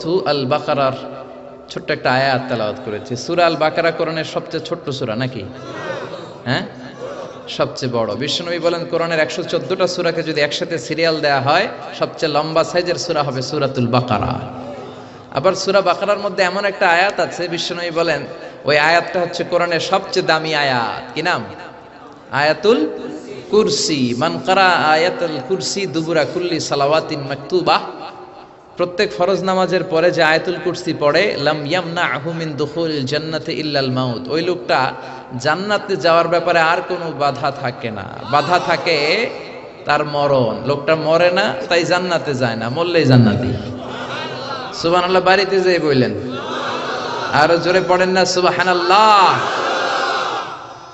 সূরাতু আল বাকারার ছোট্ট একটা আয়াত তেলাওয়াত করেছি। সূরা আল বাকারা কোরআনের সবচেয়ে ছোট্ট সূরা নাকি? হ্যাঁ, সবচেয়ে বড়। বিশ্বনবী বলেন কোরআনের 114টা সূরাকে যদি একসাথে সিরিয়াল দেয়া হয় সবচেয়ে লম্বা সাইজের সূরা হবে সূরাতুল বাকারা। আবার সূরা বাকারার মধ্যে এমন একটা আয়াত আছে, বিশ্বনবী বলেন ওই আয়াতটা হচ্ছে কোরআনের সবচেয়ে দামি আয়াত। কি নাম? আয়াতুল কুরসি। মান কারা আয়াতুল কুরসি দুবুরা কুল্লি সালাওয়াতিন মাকতুবাহ, প্রত্যেক ফরজ নামাজের পরে যে আয়াতুল কুরসি পড়ে, লাম ইয়ামনাহু মিন দুখুলিল জান্নাতি ইল্লাল মাউত, ওই লোকটা জান্নাতে যাওয়ার ব্যাপারে আর কোনো বাধা থাকে না। বাধা থাকে তার মরণ, লোকটা মরে না তাই জান্নাতে যায় না, মরলেই জান্নাতি। সুবহানাল্লাহ বাড়িতে যেয়ে বললেন, আরো জোরে পড়েন না সুবহানাল্লাহ।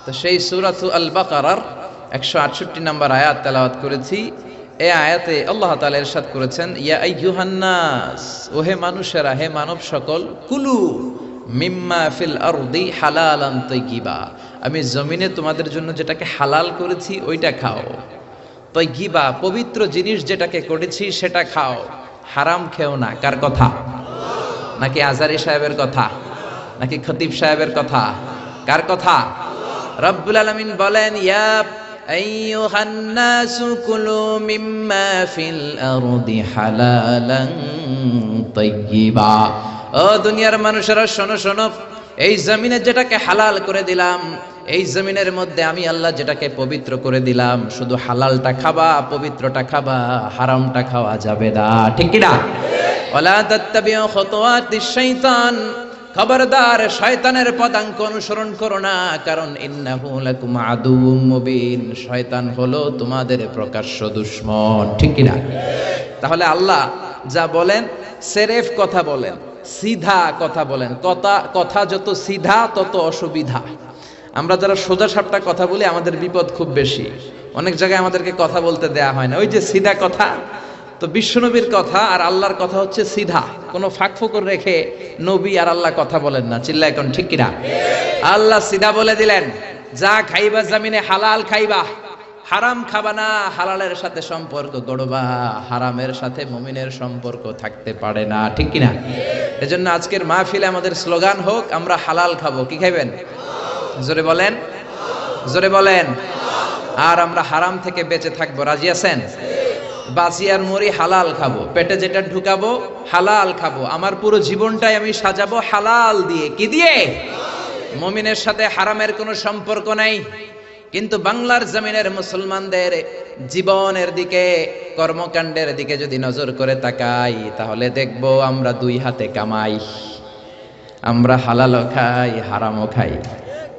তো সেই সূরাতু আল বাকারার 168 নম্বর আয়াত তেলাওয়াত করেছি। এই আয়াতে আল্লাহ তাআলা ইরশাদ করেছেন, ইয়া আইয়ুহান নাস, ওহে মানুষেরা, হে মানব সকল, কুলু মিম্মা ফিল আরদি হালালান তাইয়্যিবা, আমি জমিনে তোমাদের জন্য যেটাকে হালাল করেছি ওইটা খাও। তাইয়্যিবা, পবিত্র জিনিস যেটাকে করেছি সেটা খাও, হারাম খেও না। কার কথা? নাকি আজারি সাহেবের কথা? নাকি খতিব সাহেবের কথা? কার কথা? রব্বুল আলামিন বলেন, ইয়া আইয়ুহান নাসু কুলু মিম্মা ফিল আরদি হালালান তাইয়্যিবা, ও দুনিয়ার মানুষেরা শোনো শোনো, এই জমিনে যেটাকে হালাল করে দিলাম, এই জমিনের মধ্যে আমি আল্লাহ যেটাকে পবিত্র করে দিলাম, শুধু হালালটা খাবা, পবিত্রটা খাবা, হারামটা খাওয়া যাবে না। ঠিক কি না? ওয়ালা তাত্তাবিউ খুতুওয়াতিশ শাইতান, খবরদার শয়তানের পদাঙ্ক অনুসরণ করো না, কারণ ইন্নাহু লাকুম আদুউম মুবিন, শয়তান হলো তোমাদের প্রকাশ্য দুশমন। ঠিক কি না? তাহলে আল্লাহ যা বলেন সেরেফ কথা বলেন, সিধা কথা বলেন। কথা যত সিধা তত অসুবিধা। আমরা যারা সোজা সাপটা কথা বলি আমাদের বিপদ খুব বেশি। অনেক জায়গায় আমাদেরকে কথা বলতে দেয়া হয় না, ওই যে সিধা কথা। তো বিশ্বনবীর কথা আর আল্লাহর কথা হচ্ছে সিধা, কোনো ফাঁক ফোকর রেখে নবী আর আল্লাহ কথা বলেন না। চিল্লা এখন ঠিক কিনা? আল্লাহ সিধা বলে দিলেন, যা খাইবা জমিনে হালাল খাইবা, হারাম খাবা না, হালালের সাথে সম্পর্ক গড়বা, হারামের সাথে মুমিনের সম্পর্ক থাকতে পারে না। ঠিক কিনা? এজন্য আজকের মাহফিলে আমাদের স্লোগান হোক, আমরা হালাল খাবো। কি খাইবেন? জোরে বলেন, জোরে বলেন। আর আমরা হারাম থেকে বেঁচে থাকবো। রাজি আছেন? বাঁচি আর মরি হালাল খাবো, পেটে যেটা ঢুকাবো হালাল খাবো, আমার পুরো জীবনটাই আমি সাজাবো হালাল দিয়ে। কি দিয়ে? মুমিনের সাথে হারামের কোনো সম্পর্ক নাই। কিন্তু বাংলার জমিনের মুসলমানদের জীবনের দিকে, কর্মকাণ্ডের দিকে যদি নজর করে তাকাই, তাহলে দেখবো আমরা দুই হাতে কামাই। আমরা হালালও খাই, হারামও খাই।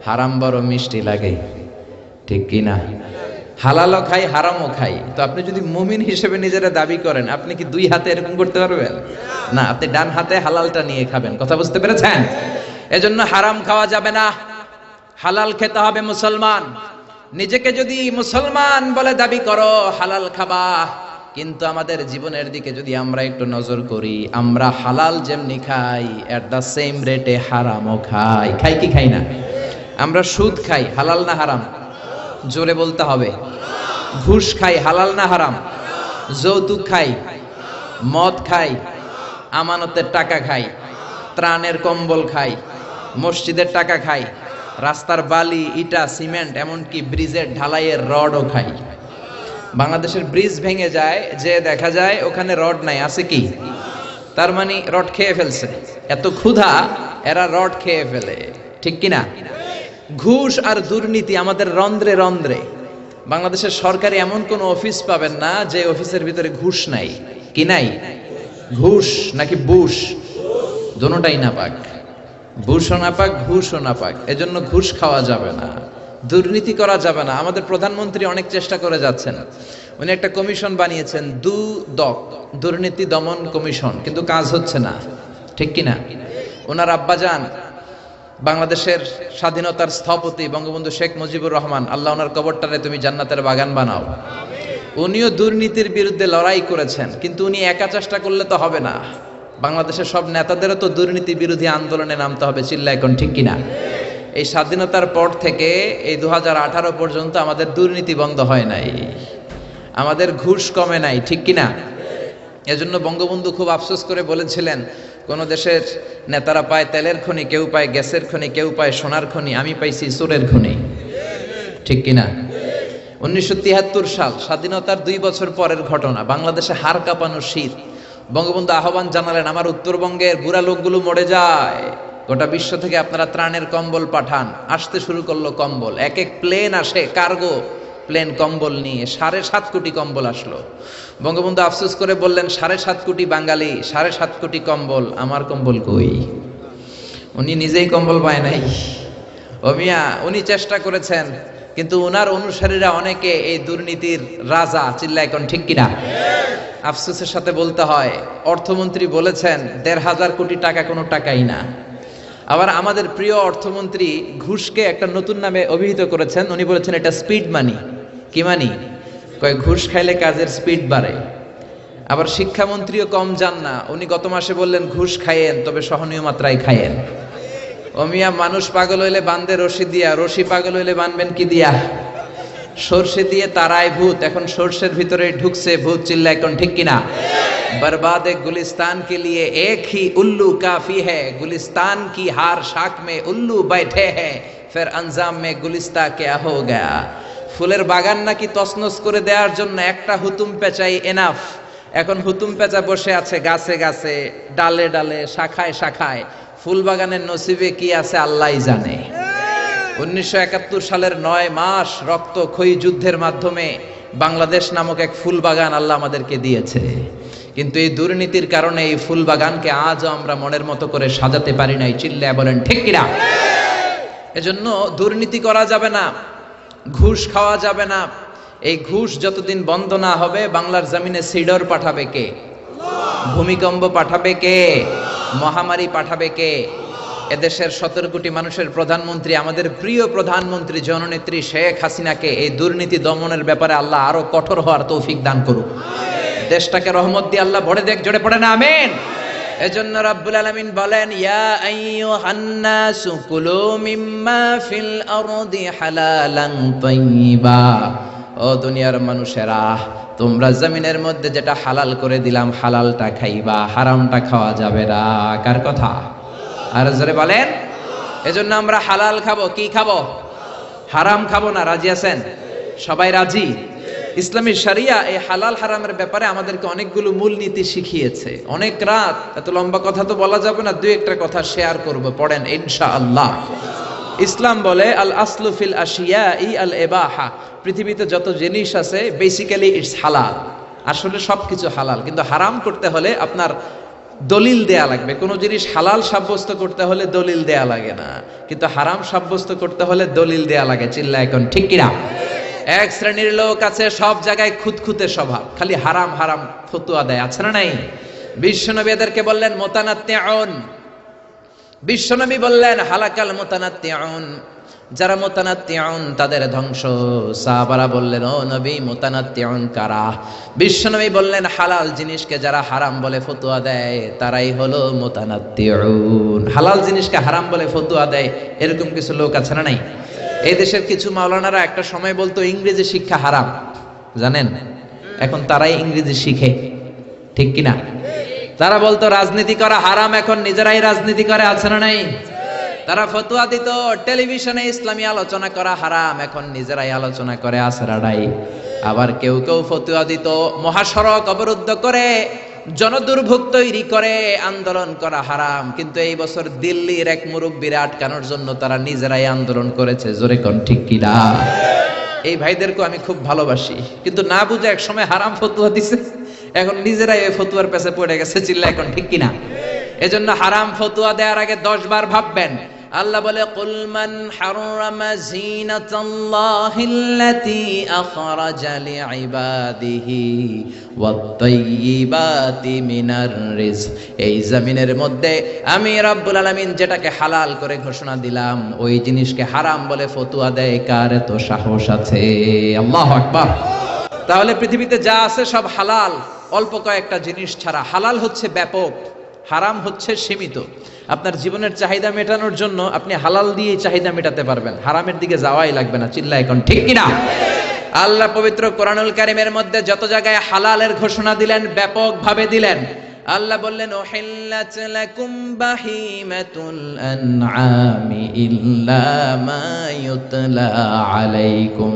হারাম বড় মিষ্টি লাগে, ঠিক কি না? হালালও খাই, হারামও খাই। তো আপনি যদি মুমিন হিসেবে নিজেরা দাবি করেন, আপনি কি দুই হাতে এরকম করতে পারবেন? না, আপনি ডান হাতে হালালটা নিয়ে খাবেন। কথা বুঝতে পেরেছেন? এজন্য হারাম খাওয়া যাবে না, হালাল খেতে হবে। মুসলমান নিজেকে যদি মুসলমান বলে দাবি করো, হালাল খাবা। কিন্তু আমাদের জীবনের দিকে যদি আমরা একটু নজর করি, আমরা হালাল যেমনি খাই, এট দ্য সেম রেটে হারামও খাই। খাই কি খাই না? আমরা সুদ খাই, হালাল না হারাম? জোরে বলতে হবে। ঘুষ খাই, হালাল না হারাম? যৌতুক খাই, মদ খাই, আমানতের টাকা খাই, ত্রাণের কম্বল খাই, মসজিদের টাকা খাই, রাস্তার বালি, ইটা, সিমেন্ট, এমনকি ব্রিজের ঢালাইয়ের রডও খাই। বাংলাদেশের ব্রিজ ভেঙে যায়, যে দেখা যায় ওখানে রড নাই, আছে কি? তার মানে রড খেয়ে ফেলছে। এত ক্ষুধা, এরা রড খেয়ে ফেলে। ঠিক কিনা? ঘুষ আর দুর্নীতি আমাদের রন্ধ্রে রন্ধ্রে। বাংলাদেশের সরকারি এমন কোন অফিস পাবেন না যে অফিসের ভিতরে ঘুষ নাই। কি নাই? ঘুষ নাকি বুশ? দোনোটাই নাপাক। বুশও নাপাক, ঘুষও নাপাক। এজন্য ঘুষ খাওয়া যাবে না, দুর্নীতি করা যাবে না। আমাদের প্রধানমন্ত্রী অনেক চেষ্টা করে যাচ্ছেন, উনি একটা কমিশন বানিয়েছেন, দুর্নীতি দমন কমিশন, কিন্তু কাজ হচ্ছে না। ঠিক কিনা? ওনার আব্বাজান বাংলাদেশের স্বাধীনতার স্থপতি বঙ্গবন্ধু শেখ মুজিবুর রহমান, আল্লাহ ওনার কবরটারে তুমি জান্নাতের বাগান বানাও, উনিও দুর্নীতির বিরুদ্ধে লড়াই করেছেন। কিন্তু উনি একা চেষ্টা করলে তো হবে না, বাংলাদেশের সব নেতাদেরও তো দুর্নীতি বিরোধী আন্দোলনে নামতে হবে। চিল্লা এখন ঠিক কিনা? এই স্বাধীনতার পর থেকে এই 2018 পর্যন্ত আমাদের দুর্নীতি বন্ধ হয় নাই, আমাদের ঘুষ কমে নাই। ঠিক কিনা? এজন্য বঙ্গবন্ধু খুব আফসোস করে বলেছিলেন, কোন দেশের নেতারা পায় তেলের খনি, কেউ পায় গ্যাসের খনি, কেউ পায় সোনার খনি, আমি পাইছি চোরের খনি। ঠিক কিনা? 1973 সাল, স্বাধীনতার 2 বছর পরের ঘটনা। বাংলাদেশে হাড় কাঁপানো শীত। বঙ্গবন্ধু আহ্বান জানালেন, আমার উত্তরবঙ্গের বুড়া লোকগুলো মরে যায়, গোটা বিশ্ব থেকে আপনারা ত্রাণের কম্বল পাঠান। আসতে শুরু করলো কম্বল, এক এক প্লেন আসে, কার্গো প্লেন কম্বল নিয়ে। 7.5 কোটি কম্বল আসলো। বঙ্গবন্ধু আফসোস করে বললেন, 7.5 কোটি বাঙালি, 7.5 কোটি কম্বল, আমার কম্বল কই? উনি নিজেই কম্বল পায় নাই। ও মিয়া, উনি চেষ্টা করেছেন, কিন্তু উনার অনুসারীরা অনেকে এই দুর্নীতির রাজা। চিল্লায় কোন ঠিক কিনা? আফসোসের সাথে বলতে হয়, অর্থমন্ত্রী বলেছেন 1,500 কোটি টাকা কোনো টাকাই না। আবার আমাদের প্রিয় অর্থমন্ত্রী ঘুষকে একটা নতুন নামে অভিহিত করেছেন। উনি বলেছেন এটা স্পিড মানি। কি মানি? কয় ঘুষ খাইলে কাজের স্পিড বাড়ে। আবার শিক্ষামন্ত্রীও কম যান না, উনি গত মাসে বললেন ঘুষ খাইয়েন, তবে সহনীয় মাত্রায় খাইয়েন। ও মিয়া, মানুষ পাগল হইলে বান্ধে রশি দিয়া, রশি পাগল হইলে বানবেন কি দিয়া? সর্ষে দিয়ে তারায় ভূত, এখন সর্ষের ভিতরে ঢুকছে ভূত। চিল্লায় কোন ঠিক কিনা? बर्बाद गुलिस्तान के लिए एक ही उल्लू काफी है, गुलिस्तान की हार शाख में उल्लू बैठे हैं, फिर अंजाम में गुलिस्ता क्या हो गया। ফুলের বাগান নাকি তছনছ করে দেওয়ার জন্য একটা হুতুম পেঁচাই এনাফ। এখন হুতুম পেঁচা বসে আছে গাছে গাছে, ডালে ডালে, শাখায় শাখায়। ফুল বাগানের নসিবে কি আছে আল্লাহই জানে। 1971 সালের 9 মাস রক্তক্ষয়ী যুদ্ধের মাধ্যমে বাংলাদেশ নামক এক ফুল বাগান আল্লাহ আমাদেরকে দিয়েছে। কিন্তু এই দুর্নীতির কারণে এই ফুল বাগানকে আজও আমরা মনের মতো করে সাজাতে পারি নাই। চিল্লায় বলেন ঠিক কিনা? এজন্য দুর্নীতি করা যাবে না, ঘুষ খাওয়া যাবে না। এই ঘুষ যতদিন বন্ধ না হবে, বাংলার জমিনে সিডর পাঠাবে কে? ভূমিকম্প পাঠাবে কে? মহামারী পাঠাবে কে? এদেশের 17 কোটি মানুষের প্রধানমন্ত্রী, আমাদের প্রিয় প্রধানমন্ত্রী জননেত্রী শেখ হাসিনাকে এই দুর্নীতি দমনের ব্যাপারে আল্লাহ আরো কঠোর হওয়ার তৌফিক দান করুক। দেশটাকে রহমত দিয়ে আল্লাহ ভরে দেখ। জোরে পড়ে না আমিন। এজন্য রাব্বুল আলামিন বলেন, ইয়া আইয়ুহান নাসু কুলু মিম্মা ফিল আরদি হালালান তাইয়্যিবা। ও দুনিয়ার মানুষেরা, তোমরা জমিনের মধ্যে যেটা হালাল করে দিলাম, হালালটা খাইবা, হারামটা খাওয়া যাবে না। কার কথা? আর জোরে বলেন। এজন্য আমরা হালাল খাবো। কি খাবো? হারাম খাবো না। রাজি আছেন? সবাই রাজি? ইসলামী শরিয়া এই হালাল হারামের ব্যাপারে আমাদেরকে অনেকগুলো মূলনীতি শিখিয়েছে। অনেক রাত, এত লম্বা কথা তো বলা যাবে না, দুই একটা কথা শেয়ার করব, পড়েন ইনশাআল্লাহ। ইসলাম বলে আল আসলু ফিল আশিয়াই আল ইবাহা। পৃথিবীতে যত জিনিস আছে বেসিক্যালি ইটস হালাল। আসলে সবকিছু হালাল, কিন্তু হারাম করতে হলে আপনার দলিল দেয়া লাগবে। কোন জিনিস হালাল সাব্যস্ত করতে হলে দলিল দেয়া লাগে না, কিন্তু হারাম সাব্যস্ত করতে হলে দলিল দেয়া লাগে। চিল্লা এখন ঠিক কিনা? এক শ্রেণীর লোক আছে সব জায়গায় খুঁতখুঁতে স্বভাব, খালি হারাম হারাম ফতুয়া দেয়। আছে না নাই? বিশ্বনবী এদেরকে বললেন মুতানাত্তিউন। বিশ্বনবী বললেন হালাকাল মুতানাত্তিউন। যারা মুতানাত্তিউন তাদের ধ্বংস। সাহাবারা বললেন, ও নবী, মুতানাত্তিউন কারা? বিশ্বনবী বললেন, হালাল জিনিসকে যারা হারাম বলে ফতুয়া দেয় তারাই হলো মুতানাত্তিউন। হালাল জিনিসকে হারাম বলে ফতুয়া দেয় এরকম কিছু লোক আছে না নাই? এই দেশের কিছু মাওলানারা একটা সময় বলতো ইংরেজি শিক্ষা হারাম, জানেন? এখন তারাই ইংরেজি শিখে। ঠিক কিনা? তারা বলতো রাজনীতি করা হারাম, এখন নিজেরাই রাজনীতি করে। আছে না নাই? তারা ফতোয়া দিত টেলিভিশনে ইসলামী আলোচনা করা হারাম, এখন নিজেরাই আলোচনা করে। আসরাডাই। আবার কেউ কেউ ফতোয়া দিত মহাসড়ক অবরুদ্ধ করে, জনদুর্ভোগ তৈরি করে আন্দোলন করা হারাম, কিন্তু এই বছর দিল্লির এক মুরব্বীর আটকানোর জন্য তারা নিজেরাই আন্দোলন করেছে। জোরে কোন ঠিক কিনা? এই ভাইদেরকে আমি খুব ভালোবাসি, কিন্তু না বুঝে এক সময় হারাম ফতোয়া দিছে, এখন নিজেরাই এই ফতোয়ার পেছে পড়ে গেছে। চিল্লা এখন ঠিক কিনা? এজন্য হারাম ফতোয়া দেওয়ার আগে 10 বার ভাববেন। আল্লাহ বলে, কুল মান হারামা যিনাতাল্লাহিল্লাতী আখরাজা লিইবাদিহি ওয়াত-তাইয়্যিবাতি মিনার রিজক। এই জমিনের মধ্যে আমি রব্বুল আলামিন যেটাকে হালাল করে ঘোষণা দিলাম, ওই জিনিসকে হারাম বলে ফতোয়া দেয় কার এত সাহস আছে? আল্লাহু আকবার। তাহলে পৃথিবীতে যা আছে সব হালাল, অল্প কয়েকটা জিনিস ছাড়া। হালাল হচ্ছে ব্যাপক, হারাম হচ্ছে সীমিত। আপনার জীবনের চাহিদা মেটানোর জন্য আপনি হালাল দিয়ে চাহিদা মেটাতে পারবেন, হারামের দিকে যাওয়াই লাগবে না। চিল্লা এখন ঠিক কিনা? আল্লাহ পবিত্র কোরআনুল কারীমের মধ্যে যত জায়গায় হালালের ঘোষণা দিলেন ব্যাপকভাবে দিলেন, আল্লাহ বললেন উহিল্লাত লাকুম বাহিমাতুল আনআমি ইল্লা মা ইউতলা আলাইকুম।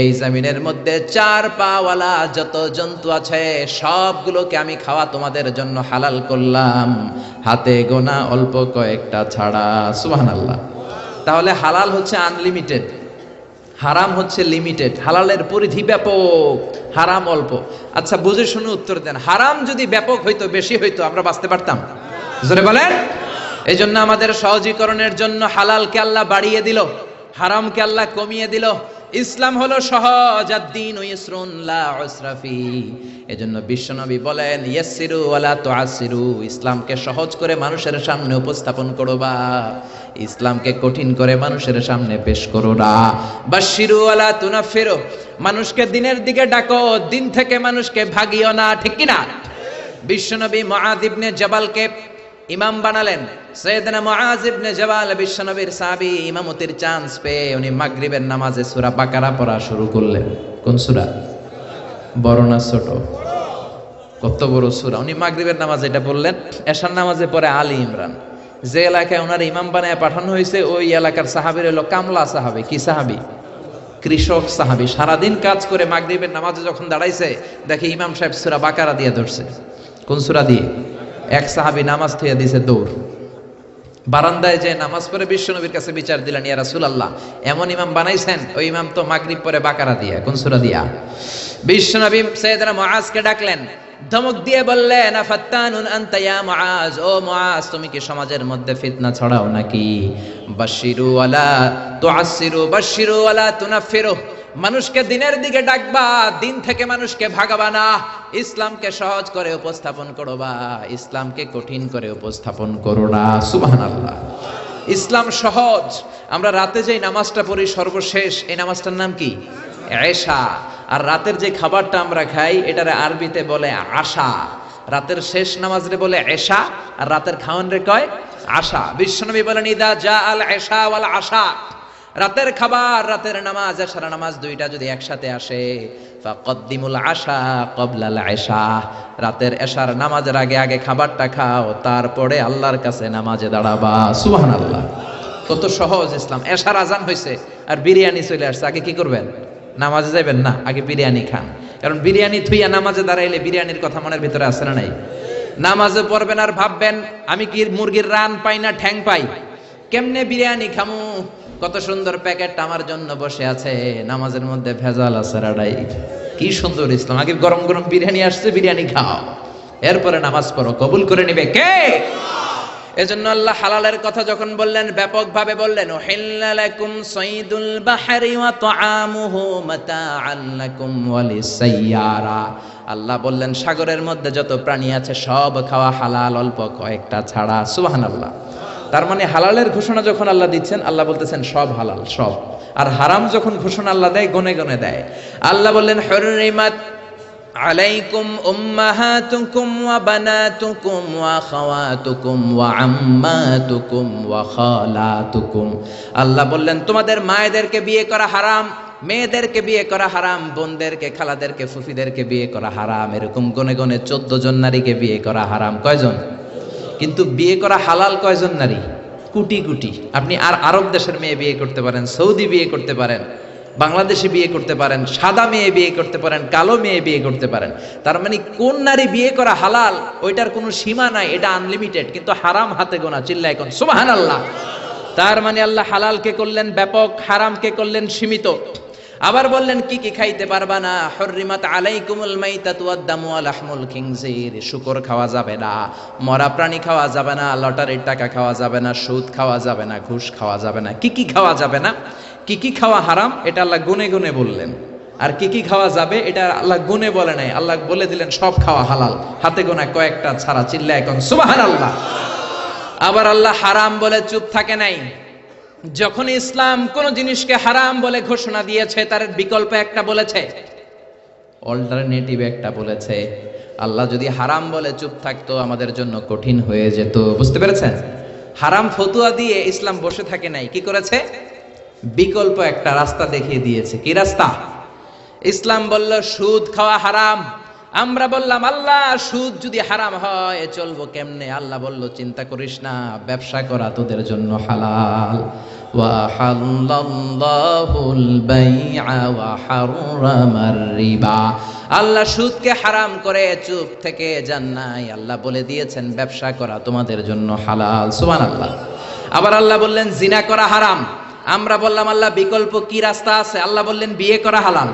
এই জমিনের মধ্যে চার পাওয়ালা যত জন্তু আছে সবগুলোকে আমি খাওয়া তোমাদের জন্য হালাল করলাম, হাতে গোনা অল্প কয়েকটা ছাড়া। সুবহানাল্লাহ। তাহলে হালাল হচ্ছে আনলিমিটেড, হারাম হচ্ছে লিমিটেড। হালালের পরিধি ব্যাপক, হারাম অল্প। আচ্ছা বুঝে শুনে উত্তর দেন, হারাম যদি ব্যাপক হইতো, বেশি হইতো, আমরা বাঁচতে পারতাম? জোরে বলেন। এই জন্য আমাদের সহজীকরণের জন্য হালালকে আল্লাহ বাড়িয়ে দিল, হারামকে আল্লাহ কমিয়ে দিল। ইসলাম হলো সহজ, আদ-দীনু ইসরুন লা উসরা ফি। এজন্য বিশ্বনবী বলেন ইয়াসসিরু ওয়ালা তুআসসিরু, ইসলামকে সহজ করে মানুষের সামনে উপস্থাপন করবা, ইসলামকে কঠিন করে মানুষের সামনে পেশ করো না। বাশশিরু ওয়ালা তুনাফিরু, মানুষকে দিনের দিকে ডাকো, দিন থেকে মানুষকে ভাগিও না, ঠিক কি না? বিশ্বনবী মুআয ইবনে জাবালকে ইমাম বানালেন। সৈয়দনা মুআয ইবনে জাবাল বিশ্বনবীর সাহাবী, ইমামতির চান্স পেয়ে উনি মাগরিবের নামাজে সূরা বাকারা পড়া শুরু করলেন। কোন সূরা? বড় না ছোট? কত বড় সূরা! উনি মাগরিবের নামাজে এটা বললেন, এশার নামাজে পরে আলী ইমরান। যে এলাকায় ওনার ইমাম বানায় পাঠানো হয়েছে ওই এলাকার সাহাবীর হলো কামলা সাহাবী। কি সাহাবী? কৃষক সাহাবী। সারাদিন কাজ করে মাগরিবের নামাজে যখন দাঁড়াইছে, দেখে ইমাম সাহেব সূরা বাকারা দিয়ে ধরছে। কোন সূরা দিয়ে? এক সাহাবী নামাজ থইয়া দিছে দৌড়। বারান্দায় যে নামাজ পড়ে বিশ্বনবীর কাছে বিচার দিলেন, ইয়া রাসূলুল্লাহ, এমন ইমাম বানাইছেন, ওই ইমাম তো মাগরিব পরে বাকারা দিয়া। কোন সূরা দিয়া? বিশ্বনবী সাইয়েদনা মুআজকে ডাকলেন, ধমক দিয়ে বললেন আফাত্তানুন আনতা ইয়া মুআজ, ও মুআজ তুমি কি সমাজের মধ্যে ফিতনা ছড়াও নাকি? বাশশিরু ওয়ালা তুআসসিরু, বাশশিরু ওয়ালা তুনাফিরু, মানুষকে দিনের দিকে ডাকবা, দিন থেকে মানুষকে ভাগাবা না। ইসলামকে সহজ করে উপস্থাপন করবা, ইসলামকে কঠিন করে উপস্থাপন করো না। সুবহানাল্লাহ। ইসলাম সহজ। আমরা রাতে যে নামাজটা পড়ি সর্বশেষ, এই নামাজটার নাম কি? এশা। আর রাতের যে খাবারটা আমরা খাই এটারে আরবিতে বলে আশা। রাতের শেষ নামাজরে বলে এশা, আর রাতের খাওয়ান রে কয় আশা। বিশ্বনবী বলেন ইদা জা আল এশা ওয়াল আশা, রাতের খাবার, রাতের নামাজ, এশার নামাজ দুইটা যদি একসাথে আসে, ফাকদ্দিমুল আশা ক্বাবলাল এশা, রাতের এশার নামাজের আগে আগে খাবারটা খাও, তারপরে আল্লাহর কাছে নামাজে দাঁড়াবা। সুবহানাল্লাহ। কত সহজ ইসলাম। এশার আজান হইছে আর বিরিয়ানি চলে আসছে, আগে কি করবেন? নামাজে যাবেন না, আগে বিরিয়ানি খান। কারণ বিরিয়ানি থুইয়া নামাজে দাঁড়াইলে বিরিয়ানির কথা মনের ভিতরে আসে না নাই? নামাজে পড়বেন আর ভাববেন আমি কি মুরগির রান পাই না ঠ্যাং পাই, কেমনে বিরিয়ানি খামু? কত সুন্দর প্যাকেটটা আমার জন্য বসে আছে, নামাজের মধ্যে ভেজাল আছে রাডাই। কি সুন্দর ইসলাম। আগে গরম গরম বিরিয়ানি আসছে, বিরিয়ানি খাও, এরপরে নামাজ পড়ো, কবুল করে নিবে কে? এজন্য আল্লাহ হালালের কথা যখন বললেন ব্যাপকভাবে বললেন, উহিল্লা লাকুম সাইদুল বাহরি ওয়া তুআমুহু মাতাআন লাকুম ওয়া লিসাইয়ারা। আল্লাহ বললেন সাগরের মধ্যে যত প্রাণী আছে সব খাওয়া হালাল, অল্প কয়েকটা ছাড়া। সুবহানাল্লাহ। তার মানে হালালের ঘোষণা যখন আল্লাহ দিচ্ছেন, আল্লাহ বলতেছেন সব হালাল, সব। আর হারাম যখন ঘোষণা আল্লাহ দেয়, গনে গনে দেয়। আল্লাহ বললেন হুররিমাত আলাইকুম উম্মাহাতুকুম ওয়া বানাতুকুম ওয়া খাওয়াতুকুম ওয়া আম্মাতুকুম ওয়া খালাতুকুম। আল্লাহ বললেন তোমাদের মায়েদেরকে বিয়ে করা হারাম, মেয়েদেরকে বিয়ে করা হারাম, বোনদেরকে, খালাদেরকে, ফুফিদেরকে বিয়ে করা হারাম। এরকম গনে গনে 14 জন নারীকে বিয়ে করা হারাম। কয়জন? কিন্তু বিয়ে করা হালাল কয়জন নারী? কোটি কোটি। আপনি আর আরব দেশের মেয়ে বিয়ে করতে পারেন, সৌদি বিয়ে করতে পারেন, বাংলাদেশে বিয়ে করতে পারেন, সাদা মেয়ে বিয়ে করতে পারেন, কালো মেয়ে বিয়ে করতে পারেন। তার মানে কোন নারী বিয়ে করা হালাল ওইটার কোনো সীমা নাই, এটা আনলিমিটেড। কিন্তু হারাম হাতে গোনা। চিল্লায় কোন সুবহানাল্লাহ। তার মানে আল্লাহ হালালকে করলেন ব্যাপক, হারামকে করলেন সীমিত। আবার বললেন কি কি খাইতে পারবা না, হুররিমাত আলাইকুমুল মাইতাতু ওয়াদ দামু ওয়া লাহমুল খিনজির। শুকর খাওয়া যাবে না, মরা প্রাণী খাওয়া যাবে না, লটারির টাকা খাওয়া যাবে না, সুদ খাওয়া যাবে না, ঘুষ খাওয়া যাবে না। কি কি খাওয়া যাবে না, কি কি খাওয়া হারাম, এটা আল্লাহ গুনে গুনে বললেন। আর কি কি খাওয়া যাবে এটা আল্লাহ গুনে বলে নাই, আল্লাহ বলে দিলেন সব খাওয়া হালাল, হাতে গোনা কয়েকটা ছাড়া। চিল্লায় এখন সুবহানাল্লাহ। আবার আল্লাহ হারাম বলে চুপ থাকে নাই। যখন ইসলাম কোন জিনিসকে হারাম বলে ঘোষণা দিয়েছে, তার বিকল্প একটা বলেছে, অল্টারনেটিভ একটা বলেছে। আল্লাহ যদি হারাম বলে চুপ থাকতো আমাদের জন্য কঠিন হয়ে যেত। বুঝতে পেরেছেন? হারাম ফতুয়া দিয়ে ইসলাম বসে থাকে নাই, কি করেছে? বিকল্প একটা রাস্তা দেখিয়ে দিয়েছে। কি রাস্তা? ইসলাম বলল সুদ খাওয়া হারাম। আমরা বললাম আল্লাহ সুদ যদি হারাম হয় চলবো কেমনে? আল্লাহ বলল চিন্তা করিস না, ব্যবসা করা তোদের জন্য হালাল। ওয়া হাল্লাল্লাহুল বাইআ ওয়া হাররামার রিবা। আল্লাহ সুদকে হারাম করে চুপ থেকে যান নাই, আল্লাহ বলে দিয়েছেন ব্যবসা করা তোমাদের জন্য হালাল। সুবহানাল্লাহ। আবার আল্লাহ বললেন জিনা করা হারাম। আমরা বললাম আল্লাহ বিকল্প কি রাস্তা আছে? আল্লাহ বললেন বিয়ে করা হালাল।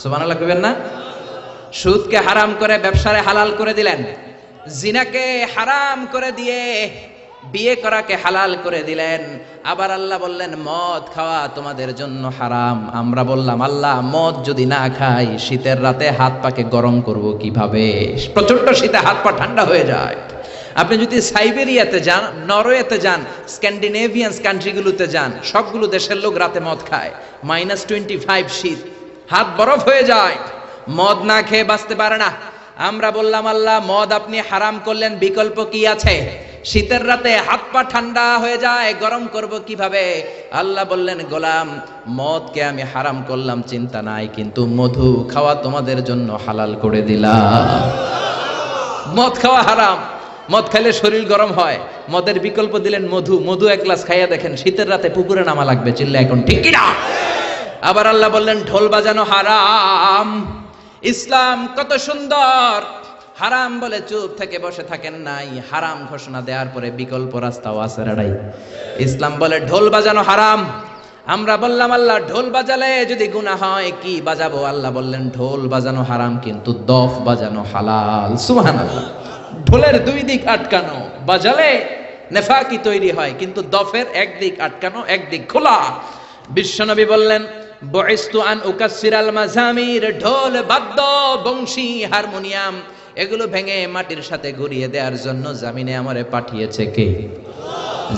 সুবহানাল্লাহ কইবেন না? সুদকে হারাম করে ব্যবসারে হালাল করে দিলেন, জিনাকে হারাম করে দিয়ে বিয়ে করাকে হালাল করে দিলেন। আবার আল্লাহ বললেন মদ খাওয়া তোমাদের জন্য হারাম। আমরা বললাম আল্লাহ মদ যদি না খাই শীতের রাতে হাত পাকে গরম করব কিভাবে? প্রচন্ড শীতে হাত পা ঠান্ডা হয়ে যায়। আপনি যদি সাইবেরিয়াতে যান, নরওয়েতে যান, স্ক্যান্ডিনেভিয়ান কান্ট্রিগুলোতে যান, সবগুলো দেশের লোক রাতে মদ খায়। -25 শীত, হাত বরফ হয়ে যায়, মদ না খেয়ে বাঁচতে পারে না। আমরা বললাম আল্লাহ মদ আপনি হারাম করলেন, বিকল্প কি আছে? শীতের রাতে হাত পা ঠান্ডা হয়ে যায়, গরম করব কিভাবে? আল্লাহ বললেন গোলাম মদকে আমি হারাম করলাম চিন্তা নাই, কিন্তু মধু খাওয়া তোমাদের জন্য হালাল করে দিলাম। মদ খাওয়া হারাম, মদ খেলে শরীর গরম হয়, মদের বিকল্প দিলেন মধু। মধু এক গ্লাস খাইয়া দেখেন শীতের রাতে পুকুরে নামা লাগবে, চিল্লা এখন ঠিক কিনা? আবার আল্লাহ বললেন ঢোল বাজানো হারাম। ইসলাম কত সুন্দর! হারাম বলে চুপ থেকে বসে থাকেন নাই, হারাম ঘোষণা দেওয়ার পরে বিকল্প রাস্তাও আছে রাড়াই। ইসলাম বলে ঢোল বাজানো হারাম। আমরা বললাম আল্লাহ ঢোল বাজালে যদি গুনাহ হয় কি বাজাবো? আল্লাহ বললেন ঢোল বাজানো হারাম কিন্তু দফ বাজানো হালাল। সুবহানাল্লাহ। ঢোলের দুই দিক আটকানো, বাজালে নেফাকি তৈরি হয়, কিন্তু দফের একদিক আটকানো একদিক খোলা। বিশ্বনবী বললেন বুইসতু আন উকাসসিরাল মাজামির, ঢোল বাদ্য বংশী হারমোনিয়াম এগুলো ভেঙে মাটির সাথে ঘুরিয়ে দেওয়ার জন্য জামিনে আমারে পাঠিয়েছে কে?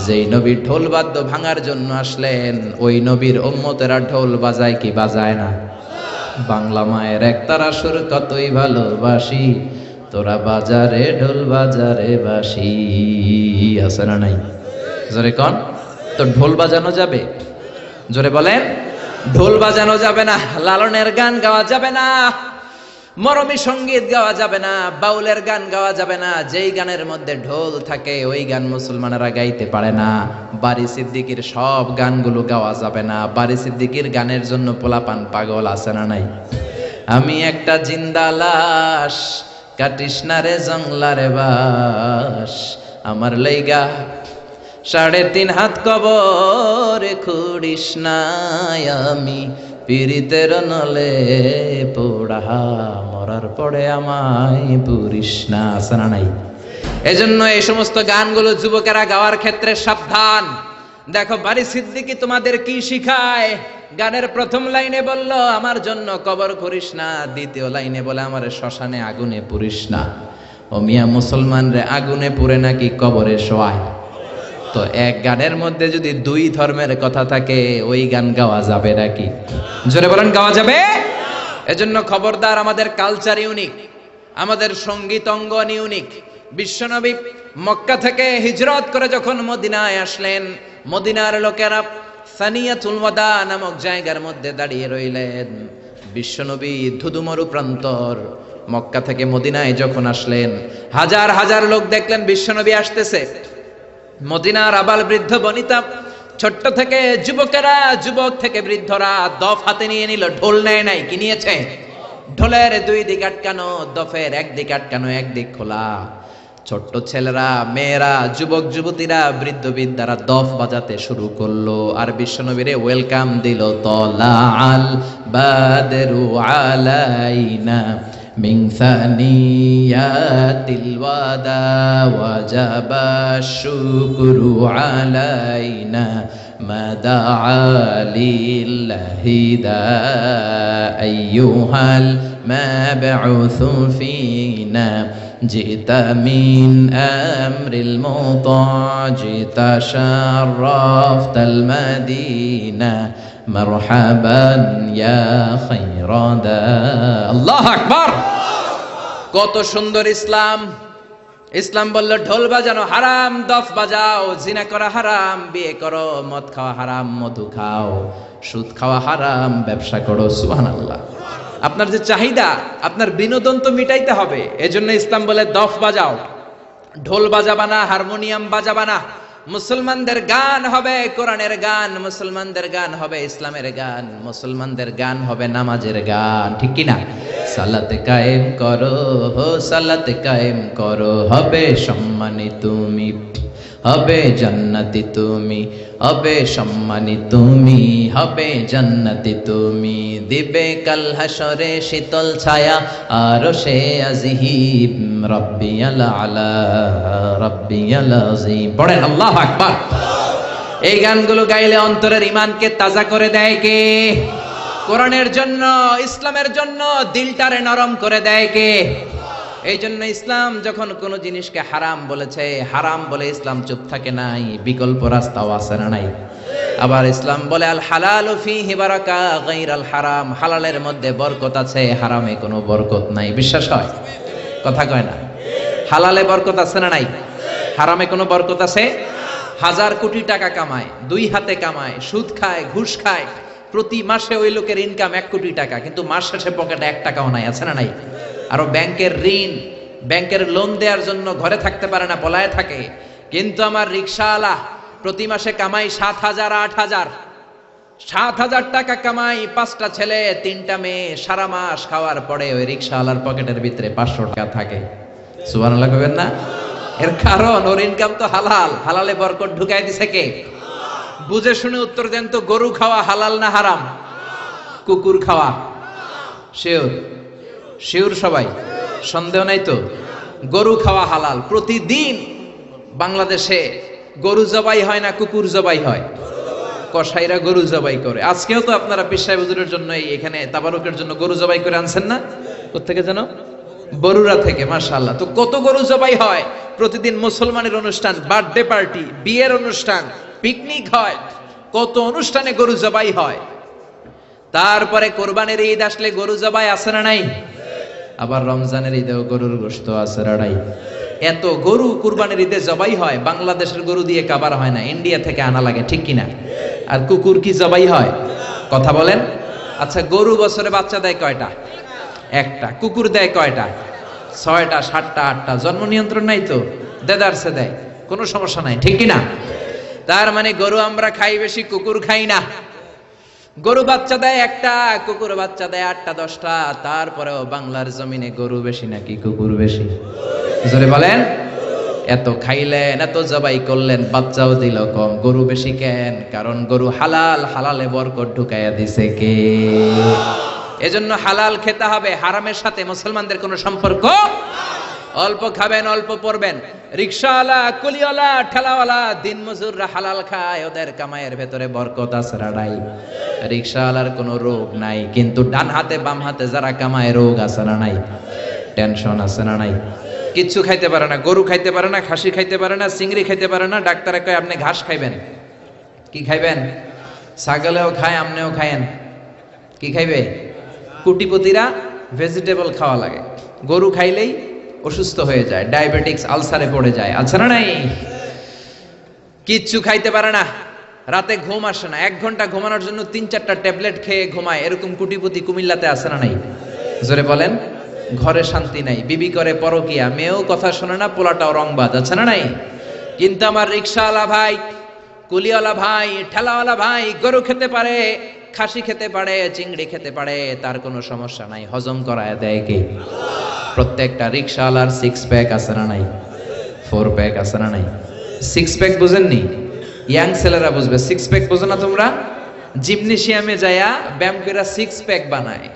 যেই নবী ঢোল বাদ্য ভাঙার জন্য আসলেন ওই নবীর উম্মতেরা ঢোল বাজায় কি বাজায় না? বাংলা মায়ের একতারা সুর কতই ভালোবাসি, তোরা বাজারে ঢোল বাজারে বাসি। আছে না নাই? জোরে কন তো ঢোল বাজানো যাবে? জোরে বলেন। ঢোল বাজানো যাবে না, লালনের গান গাওয়া যাবে না, মরমী সঙ্গীত গাওয়া যাবে না, বাউলের গান গাওয়া যাবে না। যেই গানের মধ্যে ঢোল থাকে ওই গান মুসলমানেরা গাইতে পারে না। বারি সিদ্দিকীর সব গানগুলো গাওয়া যাবে না। বারি সিদ্দিকীর গানের জন্য পোলাপান পাগল আছে না নাই? আমি একটা জিন্দা লাশ, কাটিস না রে জংলারে বাস, আমার লাইগা 3.5 হাত কবর খুঁড়িস নাই, আমি পীড়িতের নলে পোড়া, মরার পরে আমায় পুরিস না। আছে না নাই? এজন্য এই সমস্ত গানগুলো যুবকেরা গাওয়ার ক্ষেত্রে সাবধান। দেখো বারি সিদ্দিকী তোমাদের কি শিখায়। গানের প্রথম লাইনে বলল আমার জন্য কবর করিস না, দ্বিতীয় লাইনে বলে আমার শ্মশানে আগুনে পুরিস না। ও মিয়া মুসলমান রে আগুনে পুরে নাকি কবরে শোয়ায়? তো এক গানের মধ্যে যদি দুই ধর্মের কথা থাকে ওই গান গাওয়া যাবে নাকি? জোরে বলেন গাওয়া যাবে? এজন্য খবরদার, আমাদের কালচার ইউনিক, আমাদের সঙ্গীত অঙ্গন ইউনিক। বিশ্বনবী মক্কা থেকে হিজরত করে যখন মদিনায় আসলেন, মদিনার লোকেরা সানিয়াতুল ওয়াদা নামক জায়গার মধ্যে দাঁড়িয়ে রইলেন। বিশ্বনবী ধুধুমরু প্রান্তর মক্কা থেকে মদিনায় যখন আসলেন, হাজার হাজার লোক দেখলেন বিশ্বনবী আসতেছে। মদিনার আবাল বৃদ্ধ বনিতা, ছোট্ট থেকে যুবকেরা, যুবক থেকে বৃদ্ধরা দফ হাতে নিয়ে নিল। ঢোল নেয় নাই, কি নিয়েছে? ঢোলের দুই দিক আটকানো, দফের একদিক আটকানো একদিক খোলা। ছোট্ট ছেলেরা, মেয়েরা, যুবক যুবতীরা, বৃদ্ধ বৃদ্ধারা দফ বাজাতে শুরু করলো আর বিশ্বনবীরে ওয়েলকাম দিল। তলা আল বাদরু আলাইনা মিন সানিয়াতিল ওয়াদা ওয়াজাবা শুকরু আলাইনা মাদাআ লিল্লাহি দা আইয়ুহাল মাবউসু ফিনা জিতা মিন আমরিল মুতা জিতা শাররাফতাল মাদিনা মারহাবান ইয়া খায়রাদা। আল্লাহু আকবার! কত সুন্দর ইসলাম! ইসলাম বলল ঢোল বাজানো হারাম, দফ বাজাও। জিনা করা হারাম, বিয়ে করো। মদ খাওয়া হারাম, মধু খাও। সুদ খাওয়া হারাম, ব্যবসা করো। সুবহানাল্লাহ। আপনার যে চাহিদা, আপনার বিনোদন তো মিটাইতে হবে। এজন্য ইসলাম বলে দফ বাজাও, ঢোল বাজাবা না, হারমোনিয়াম বাজাবা না। মুসলমানদের গান হবে কোরআনের গান, মুসলমানদের গান হবে ইসলামের গান, মুসলমানদের গান হবে নামাজের গান, ঠিক কি না? সালাতে কায়েম করো, সালাতে কায়েম করো, হবে সম্মানী তুমি, হবে জান্নাতি তুমি, হবে সম্মানী তুমি, হবে জান্নাতি তুমি। দিবে কাল হাসরে শীতল ছায়া আরশে আজিম, রাব্বিয়াল আলা রাব্বিয়াল আযীম। পড়েন আল্লাহু আকবার। এই গানগুলো গাইলে অন্তরের ঈমানকে তাজা করে দেয় কে? কোরআনের জন্য, ইসলামের জন্য দিলটারে নরম করে দেয় কে? এই জন্য ইসলাম যখন কোন জিনিসকে হারাম বলেছে, হারাম বলে ইসলাম চুপ থাকে নাই, বিকল্প রাস্তাও আছে না নাই? আবার ইসলাম বলে আল হালালু ফীহি বারাকা গায়রাল হারাম, হালালের মধ্যে বরকত আছে, হারামে কোনো বরকত নাই। বিশ্বাস হয়? কথা কয় না। হালালে বরকত আছে না নাই? হারামে কোনো বরকত আছে? হাজার কোটি টাকা কামায়, দুই হাতে কামায়, সুদ খায়, ঘুষ খায়, প্রতি মাসে ওই লোকের ইনকাম 1 কোটি টাকা, কিন্তু মাস শেষে পকেটে 1 টাকাও নাই, আছে না নাই? আরো ব্যাংকের ঋণ, ব্যাংকের লোন দেওয়ার জন্য ঘরে থাকতে পারে না, পলায়ে থাকে। কিন্তু আমার রিকশাওয়ালা প্রতি মাসে কামাই 7,000 8,000, 7,000 টাকা কামাই, 5টা ছেলে 3টা মেয়ে, সারা মাস খাওয়ার পরে ওই রিকশাওয়ালার পকেটের ভিতরে 500 টাকা থাকে। সুবহানাল্লাহ কইবেন না? এর কারণ ওর ইনকাম তো হালাল, হালালে বরকত ঢুকাই দিছে কে? বুঝে শুনে উত্তর দেন তো, গরু খাওয়া হালাল না হারাম? কুকুর খাওয়া শিওর? শিওর সবাই? সন্দেহ নাই তো? গরু খাওয়া হালাল। প্রতিদিন বাংলাদেশে গরু জবাই হয় না কুকুর জবাই হয়? কসাইরা গরু জবাই করে। আজকেও তো আপনারা পীর সাহেব হুজুরের জন্য এখানে তাবারুকের জন্য গরু জবাই করে আনছেন না? কোত্থেকে যেন? বরুড়া থেকে। মাশাআল্লাহ। তো কত গরু জবাই হয় প্রতিদিন। মুসলমানের অনুষ্ঠান, বার্থডে পার্টি, বিয়ের অনুষ্ঠান, পিকনিক হয়, কত অনুষ্ঠানে গরু জবাই হয়। তারপরে কোরবানির ঈদ আসলে গরু জবাই আছে না নাই? আবার রমজানের ঈদেও গরুর গোশত আছে না নাই? এত গরু কুরবানির ঈদে জবাই হয়, বাংলাদেশের গরু দিয়ে কাবার হয় না, ইন্ডিয়া থেকে আনা লাগে, ঠিক কিনা? আর কুকুর কি জবাই হয়? কথা বলেন। আচ্ছা, গরু বছরে বাচ্চা দেয় কয়টা? একটা। কুকুর দেয় কয়টা? 6টা 7টা 8টা। জন্ম নিয়ন্ত্রণ নাই তো, দেদারসে দেয়, কোনো সমস্যা নাই, ঠিক কিনা? তার মানে গরু আমরা খাই বেশি, কুকুর খাই না। গরু বাচ্চা দেয় একটা, কুকুর বাচ্চা দেয় 8টা 10টা। তারপরেও বাংলার জমিনে গরু বেশি নাকি কুকুর বেশি? জোরে বলেন। এত খাইলেন, এত জবাই করলেন, বাচ্চাও দিল কম, গরু বেশি কেন? কারণ গরু হালাল, হালালে বরকত ঢুকাইয়া দিছে কে? এজন্য হালাল খেতে হবে, হারামের সাথে মুসলমানদের কোনো সম্পর্ক। অল্প খাবেন, অল্প পড়বেন। রিকশাওয়ালা, কুলিওয়ালা, ঠেলাওয়ালা, দিন মজুররা হালাল খায়, ওদের কামাইয়ের ভেতরে বরকত আছে না নাই? রিকশাওয়ালার কোনো রোগ নাই, কিন্তু ডান হাতে বাম হাতে যারা কামায় রোগ আছে না নাই? টেনশন আছে না নাই? কিচ্ছু খাইতে পারে না, গরু খাইতে পারে না, খাসি খাইতে পারে না, চিংড়ি খাইতে পারে না। ডাক্তারে কয় আপনি ঘাস খাইবেন। কি খাইবেন? ছাগলেও খায়, আপনিও খায়েন। কি খাইবে? কোটিপতিরা ভেজিটেবল খাওয়া লাগে, গরু খাইলেই অসুস্থ হয়ে যায়, ডায়াবেটিক্স, আলসারে পড়ে যায়, আছে না নাই? কিচ্ছু খাইতে পারে না, রাতে ঘুম আসে না, 1 ঘন্টা ঘুমানোর জন্য 3-4টা ট্যাবলেট খেয়ে ঘুমায়। এরকম কোটিপতি কুমিল্লাতে আছে না নাই? জোরে বলেন। ঘরে শান্তি নাই, বিবি করে পরকিয়া, মেয়েও কথা শোনে না, পোলাটাও রংবাজ, আছে না নাই? কিন্তু আমার রিকশাওয়ালা ভাই, কুলিওয়ালা ভাই, ঠেলাওয়ালা ভাই গরু খেতে পারে, খাসি খেতে পারে, চিংড়ি খেতে পারে, তার কোনো সমস্যা নাই। হজম করায় দেয় কে? প্রত্যেকটা রিকশাওয়ালার 6 প্যাক আছে না নাই? 4 প্যাক আছে না নাই? 6 প্যাক বুঝেননি? ইয়াং ছেলেরা বুঝবে। 6 প্যাক বুঝো না তোমরা? জিমনেশিয়ামে যায়া ব্যায়াম করে 6 প্যাক বানায়,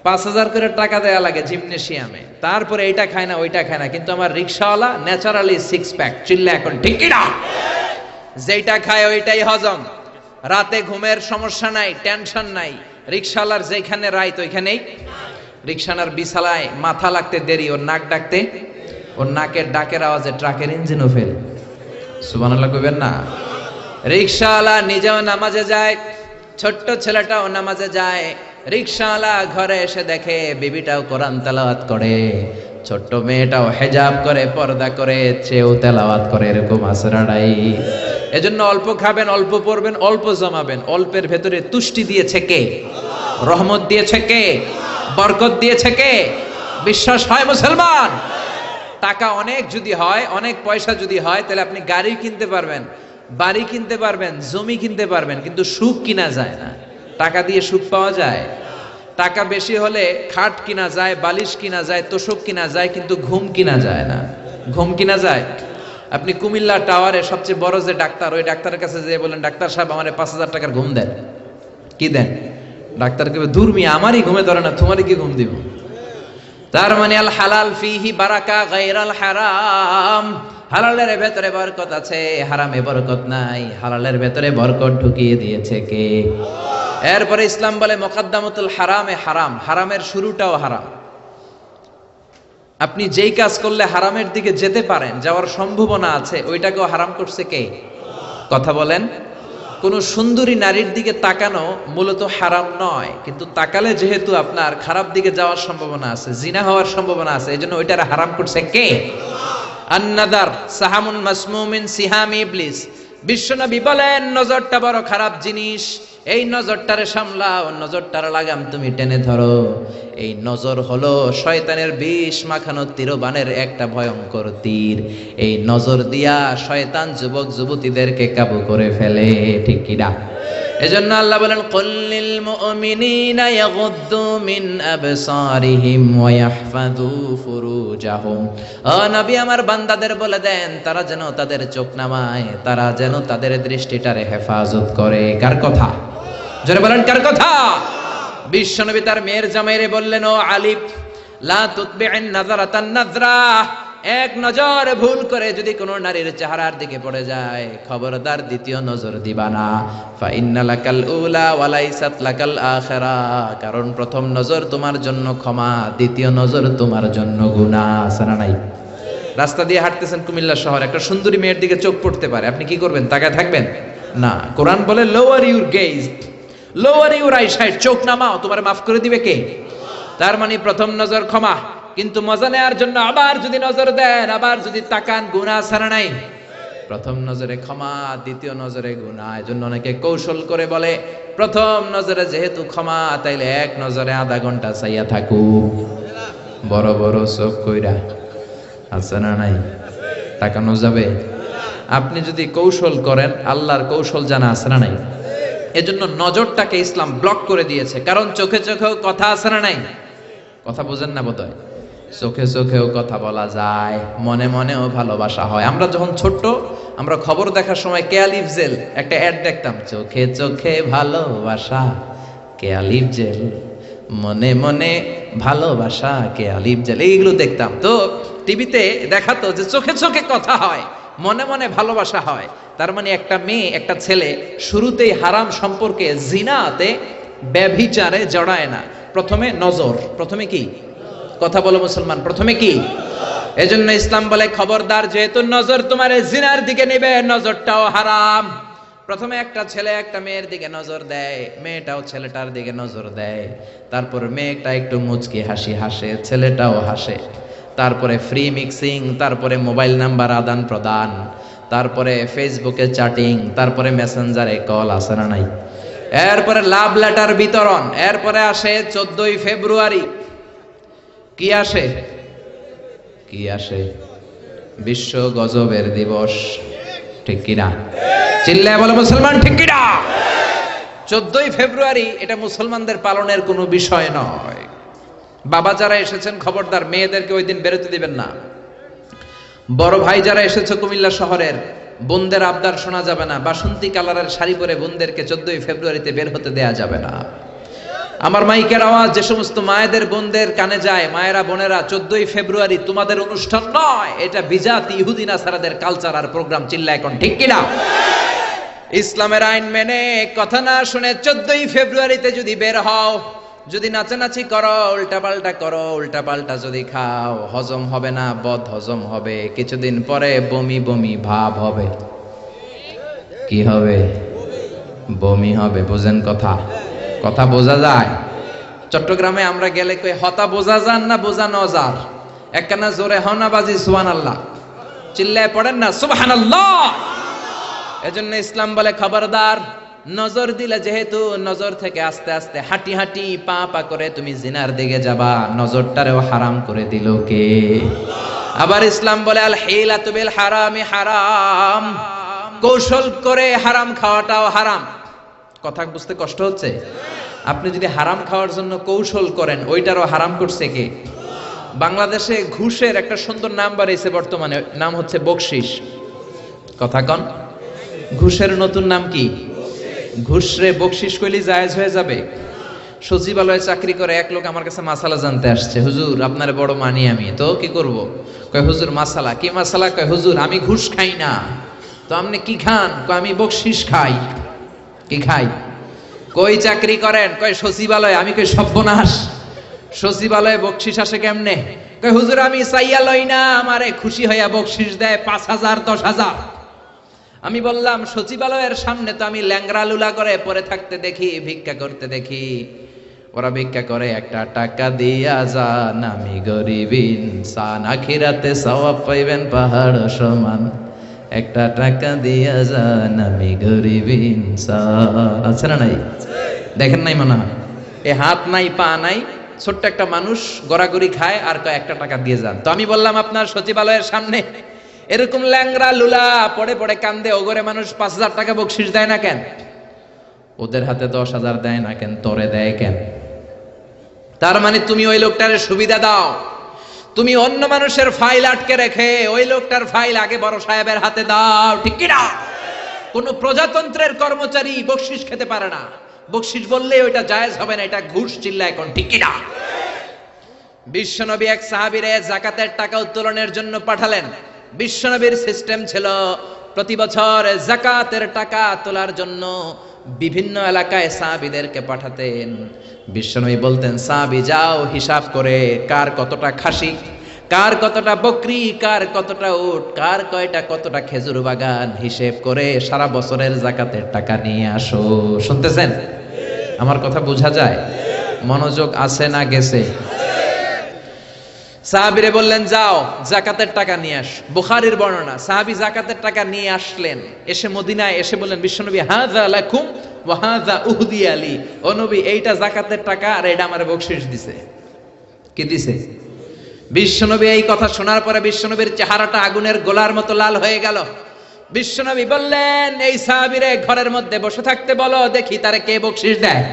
5,000 করে টাকা দেয়া লাগে জিমনেশিয়ামে। তারপরে এইটা খায় না, ওইটা খায় না, কিন্তু আমার রিকশাওয়ালা ন্যাচারালি 6 প্যাক। চিল্লা এখন ঠিক কি না? যেটা খায় ওইটাই হজম। রাতে ঘুমের সমস্যা নাই, টেনশন নাই। রিকশাওয়ালার যেখানে রাইত ওইখানেই। রিকশানার বিছালায় মাথা লাগতে দেরি, ওর নাক ডাকতে, ওর নাকের ডাকের আওয়াজে ট্রাকের ইঞ্জিনও ফেল। সুবহানাল্লাহ কইবেন না? রিকশাওয়ালা নিজেও নামাজে যায়, ছোট্ট ছেলেটাও নামাজে যায়। রিকশাওয়ালা ঘরে এসে দেখে বিবিটাও কোরআন তেলাওয়াত করে, ছোট্ট মেয়েটাও হেজাব করে, পর্দা করে, চেয়েও তেলাওয়াত করে। এরকম আসরাড়াই। এজন্য অল্প খাবেন, অল্প পড়বেন, অল্প জমাবেন। অল্পের ভেতরে তুষ্টি দিয়েছে কে? রহমত দিয়েছে কে? বরকত দিয়েছে কে? বিশ্বাস হয় মুসলমান? টাকা অনেক যদি হয়, অনেক পয়সা যদি হয়, তাহলে আপনি গাড়ি কিনতে পারবেন, বাড়ি কিনতে পারবেন, জমি কিনতে পারবেন, কিন্তু সুখ কিনা যায় না। টাকা দিয়ে সুখ পাওয়া যায়? টাকা বেশি হলে খাট কিনা যায়, বালিশ কিনা যায়, তোষক কিনা যায়, কিন্তু ঘুম কিনা যায় না। ঘুম কিনা যায়? আপনি কুমিল্লা টাওয়ারে সবচেয়ে বড় যে ডাক্তার, ওই ডাক্তারের কাছে যেয়ে বলেন, ডাক্তার সাহেব আমার 5,000 টাকার ঘুম দেন। কি দেন? ডাক্তার কে দূর মিয়া, আমারই ঘুমে ধরে না, তোমারই কি ঘুম দিব? তার মানে আল হালাল ফিহি বারাকা গায়রাল হারাম। হালালের ভেতরে বরকত আছে, হারামে বরকত নাই। হালালের ভেতরে বরকত ঢুকিয়ে দিয়েছে কে? এরপরে ইসলাম বলে মুকদ্দামাতুল হারামে হারাম, হারামের শুরুটাও হারাম। আপনি যেই কাজ করলে হারামের দিকে যেতে পারেন, যাওয়ার সম্ভাবনা আছে, ওইটাকেও হারাম করছে কে? কথা বলেন। কোন সুন্দরী নারীর দিকে তাকানো মূলত হারাম নয়, কিন্তু তাকালে যেহেতু আপনার খারাপ দিকে যাওয়ার সম্ভাবনা আছে, জিনা হওয়ার সম্ভাবনা আছে, এই জন্য ওইটার হারাম করছে কে? আন-নাদার সাহামুন মাসমুমিন সিহামি ইবলিস। বিশ্বনবী বলেন নজরটা বড় খারাপ জিনিস, এই নজরটারে সামলাও, নজরটার লাগাম তুমি টেনে ধরো। এই নজর হলো শয়তানের বিষ মাখানো তীরবানের একটা ভয়ঙ্কর তীর। এই নজর দিয়া শয়তান যুবক যুবতীদেরকে কাবু করে ফেলে, ঠিক কি না? এজন্য আল্লাহ বলেন কুল্লিল মুমিনিনা ইয়াগুদ্দু মিন আবসারিহিম ওয়া ইয়াহফাযু ফুরুজাহুম। ও নবী, আমার বান্দাদের বলে দেন তারা যেন তাদের চোখ নামায়, তারা যেন তাদের দৃষ্টিটারে হেফাজত করে। কার কথা? জোরে বলেন, কার কথা? বিশ্বনবী তার মেয়ের জামাইরে বললেন, ও আলিফ লা তুতবি'ন নাযরাতান নাযরা, এক নজর ভুল করে যদি কোনো নারীর চেহারার দিকে পড়ে যায়, খবরদার দ্বিতীয় নজর দিবা না। ফা ইন্না লাকাল উলা ওয়া লাইসাত লাকাল আখিরা, কারণ প্রথম নজর তোমার জন্য ক্ষমা, দ্বিতীয় নজর তোমার জন্য গুনাহ। আছে না নাই? রাস্তা দিয়ে হাঁটতেছেন কুমিল্লা শহর, একটা সুন্দরী মেয়ের দিকে চোখ পড়তে পারে, আপনি কি করবেন? তাকায় থাকবেন না। কোরআন বলে lower your gauge, lower your eyesight, চোখ নামাও, তোমার মাফ করে দিবে কে? তার মানে প্রথম নজর ক্ষমা, কিন্তু মজা নেওয়ার জন্য আবার যদি নজর দেন, আবার যদি তাকান, গুনাহ ছাড়া নাই। প্রথম নজরে ক্ষমা, দ্বিতীয় নজরে গুনাহ। এজন্য অনেকে কৌশল করে বলে প্রথম নজরে যেহেতু ক্ষমা, তাইলে এক নজরে আধা ঘন্টা চাইয়া থাকু, বড় বড় চোখ কইরা। আছে না নাই? তাকানো যাবে? আপনি যদি কৌশল করেন, আল্লাহর কৌশল জানা আছে না নাই? এজন্য নজরটাকে ইসলাম ব্লক করে দিয়েছে, কারণ চোখে চোখেও কথা আছে না নাই? কথা বোঝেন না বোধহয়। চোখে চোখেও কথা বলা যায়, মনে মনেও ভালোবাসা হয়। আমরা যখন ছোট্ট, আমরা খবর দেখার সময় কেয়ালিফ জেল একটা অ্যাড দেখতাম, চোখে চোখে ভালোবাসা কেয়ালিফ জেল, মনে মনে ভালোবাসা কেয়ালিফ জেল, এইগুলো দেখতাম। তো টিভিতে দেখাতো যে চোখে চোখে কথা হয়, মনে মনে ভালোবাসা হয়। তার মানে একটা মেয়ে একটা ছেলে শুরুতেই হারাম সম্পর্কে, জিনাতে, ব্যভিচারে জড়ায় না। প্রথমে নজর, প্রথমে কি? কথা বলো মুসলমান, প্রথমে কি? এজন্য ইসলাম বলে খবরদার, যেহেতু নজর তোমার জিনার দিকে নেবে, নজরটাও হারাম। প্রথমে একটা ছেলে একটা মেয়ের দিকে নজর দেয়, মেয়েটাও ছেলেটার দিকে নজর দেয়, তারপর মেয়েটা একটু মুচকি হাসি হাসে, ছেলেটাও হাসে, তারপরে ফ্রি মিক্সিং, তারপরে মোবাইল নাম্বার আদান প্রদান, তারপরে ফেসবুকে চ্যাটিং, তারপরে মেসেঞ্জারে কল। আছে না নাই? এরপরে লাভ লেটার বিতরণ, এরপরে আসে 14ই ফেব্রুয়ারি। কি আসে? কি আসে? বিশ্ব গজবের দিবস, ঠিক কিনা? চিল্লায় বলো মুসলমান, ঠিক কিনা? 14ই ফেব্রুয়ারি এটা মুসলমানদের পালনের কোনো বিষয় নয়। বাবা যারা এসেছেন খবরদার, মেয়েদেরকে ওই দিন বেরোতে দিবেন না। বড় ভাই যারা এসেছে কুমিল্লা শহরের, বোনদের আবদার শোনা যাবে না। বাসন্তী কালারের শাড়ি পরে বোনদেরকে 14ই ফেব্রুয়ারিতে বের হতে দেয়া যাবে না। আমার মাইকের আওয়াজ যে সমস্ত মায়েদের বোনদের কানে যায়, মায়েরা বোনেরা, 14ই ফেব্রুয়ারি তোমাদের অনুষ্ঠান নয়, এটা বিজাতি ইহুদি নাসারাদের কালচার আর প্রোগ্রাম। চিল্লা এখন, ঠিক কিনা? ইসলামের আইন মেনে, কথা না শুনে 14ই ফেব্রুয়ারিতে যদি বের হও, যদি নাচানাচি করো, উল্টাপাল্টা করো, উল্টাপাল্টা যদি খাও, হজম হবে না, বদ হজম হবে, কিছুদিন পরে বমি বমি ভাব হবে। কি হবে? বমি হবে। বোঝেন কথা? কথা বোঝা যায়? চট্টগ্রামে আমরা গেলে কই হতা বোঝা যান না বোঝানো যার, একখানা জোরে হনা বাজি সুবহানাল্লাহ, চিল্লায় পড়েন না সুবহানাল্লাহ। এজন্য ইসলাম বলে খবরদার, নজর দিলে যেহেতু নজর থেকে আস্তে আস্তে হাঁটি হাঁটি পা পা করে তুমি জিনার দিকে যাবা, নজরটারেও হারাম করে দিল কে? আবার ইসলাম বলে আল হিলাতু বিল হারামি হারাম, কৌশল করে হারাম খাওয়াটাও হারাম। কথা বুঝতে কষ্ট হচ্ছে? আপনি যদি হারাম খাওয়ার জন্য কৌশল করেন, ওইটারও হারাম করছে কে? বাংলাদেশে ঘুষের একটা সুন্দর নাম বাড়িয়েছে বর্তমানে, নাম হচ্ছে বকশিস। কথা কন, ঘুষের নতুন নাম কি? ঘুষ রে বকশিস কইলি জায়েজ হয়ে যাবে? সচিবালয়ে চাকরি করে এক লোক আমার কাছে মাসালা জানতে আসছে, হুজুর আপনার বড় মানি আমি, তো কি করব? কয় হুজুর মাসালা কি? মাসালা? কয় হুজুর আমি ঘুষ খাই না। তো আপনি কি খান? কয় আমি বকশিস খাই। কি খাই? কই চাকরি করেন? কয় সচিবালয়ে। আমি কই সর্বনাশ, সচিবালয়ে বকশিস আসে কেমনে? কয় হুজুর আমি চাইয়া লই না, আমারে খুশি হইয়া বকশিস দেয় 5,000 10,000। আমি বললাম সচিবালয়ের সামনে তো আমি ল্যাংরা লুলা করে পরে থাকতে দেখি, ভিক্ষা করতে দেখি। ওরা ভিক্ষা করে, একটা টাকা দিয়া যান, আমি গরিব ইনসান, আখিরাতে সওয়াব পাইবেন পাহাড় সমান। একটা টাকা দিয়া যান, আমি গরিব ইনসান। আছে না নাই? দেখেন নাই মনে হয়? এ হাত নাই পা নাই, ছোট্ট একটা মানুষ গড়াগড়ি খায় আর কয় একটা টাকা দিয়ে যান। তো আমি বললাম আপনার সচিবালয়ের সামনে এরকম ল্যাংরা লুলা পড়ে পড়ে কান্দে, ওগরে মানুষ 5,000 টাকা বকশিস দেয় না কেন? ওদের হাতে 10,000 দেয় না কেন? তোরে দেয় কেন? তার মানে তুমি ওই লোকটারে সুবিধা দাও, তুমি অন্য মানুষের ফাইল আটকে রেখে ওই লোকটার ফাইল আগে বড় সাহেবের হাতে দাও, ঠিক কি না? কোন প্রজাতন্ত্রের কর্মচারী বকশিস খেতে পারে না, বকশিস বললে ওইটা জায়েজ হবে না, এটা ঘুষ। চিল্লা এখন, ঠিক কি না? বিশ্বনবী এক সাহাবীরে যাকাতের টাকা উত্তোলনের জন্য পাঠালেন। বিশ্বনবীর সিস্টেম ছিল প্রতি বছর যাকাতের টাকা তোলার জন্য বিভিন্ন এলাকায় সাহাবীদেরকে পাঠাতেন। বিশ্বনবী বলতেন, সাহাবী যাও হিসাব করে কার কতটা খাসি, কার কতটা বকরি, কার কতটা উট, কার কয়টা কতটা খেজুর বাগান, হিসেব করে সারা বছরের যাকাতের টাকা নিয়ে আসো। শুনতেছেন? আমার কথা বোঝা যায়? মনোযোগ আছে না গেছে? সাহাবীরে বললেন যাও যাকাতের টাকা নিয়ে আস। বুখারীর বর্ণনা, সাহাবী যাকাতের টাকা নিয়ে আসলেন, এসে মদিনায় এসে বললেন বিশ্বনবী, হাযা লাকুম ওয়া হাযা উহদিয়া লি। ও নবী, এইটা যাকাতের টাকা আর এটা আমারে বকশিশ দিছে। কি দিছে? বিশ্বনবী এই কথা শোনার পরে বিশ্বনবীর চেহারাটা আগুনের গোলার মতো লাল হয়ে গেল। বিশ্বনবী বললেন, এই সাহাবীরে ঘরের মধ্যে বসে থাকতে বলো, দেখি তারে কে বকশিশ দেয়।